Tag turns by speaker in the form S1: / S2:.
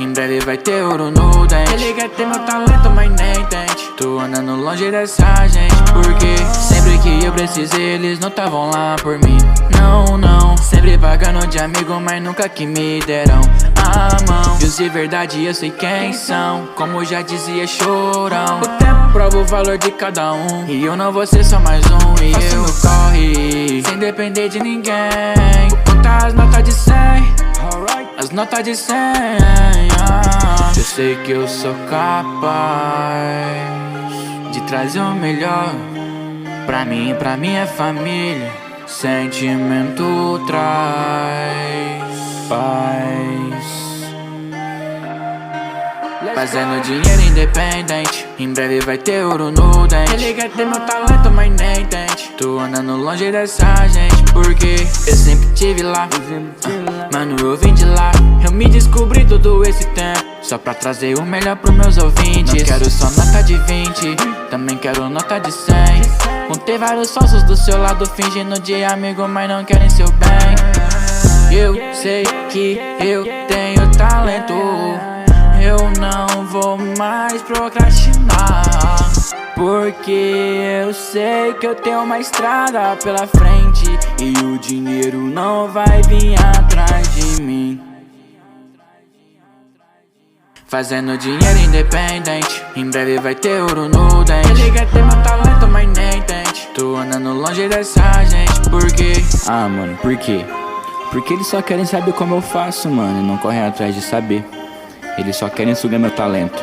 S1: em breve vai ter ouro no dente. Ele quer ter meu talento, mas nem tente. Tô andando longe dessa gente, porque sempre que eu precisei eles não tavam lá por mim. Não, não, sempre pagando de amigo, mas nunca que me deram a mão. Deus de verdade eu sei quem são, como já dizia Chorão. O tempo prova o valor de cada um, e eu não vou ser só mais um. E faço meu corre, sem depender de ninguém. Vou contar as notas de 100, as notas de 100. Eu sei que eu sou capaz de trazer o melhor pra mim e minha família. Sentimento traz paz. Fazendo dinheiro independente, em breve vai ter ouro no dente. Ele quer ter meu talento, mas nem tente. Tô andando longe dessa gente, porque eu sempre tive lá. Mano, eu vim de lá. Eu me descobri todo esse tempo, só pra trazer o melhor pros meus ouvintes. Não quero só nota de 20, também quero nota de 100. Contei vários sócios do seu lado, fingindo de amigo, mas não querem seu bem. Eu sei que eu tenho talento, eu não vou mais procrastinar, porque eu sei que eu tenho uma estrada pela frente, e o dinheiro não vai vir atrás de mim. Fazendo dinheiro independente, em breve vai ter ouro no dente. Ele quer ter meu talento, mas nem tente. Tô andando longe dessa gente, porque...
S2: Ah, mano, por quê? Porque eles só querem saber como eu faço, mano, e não correm atrás de saber. Eles só querem sugar meu talento.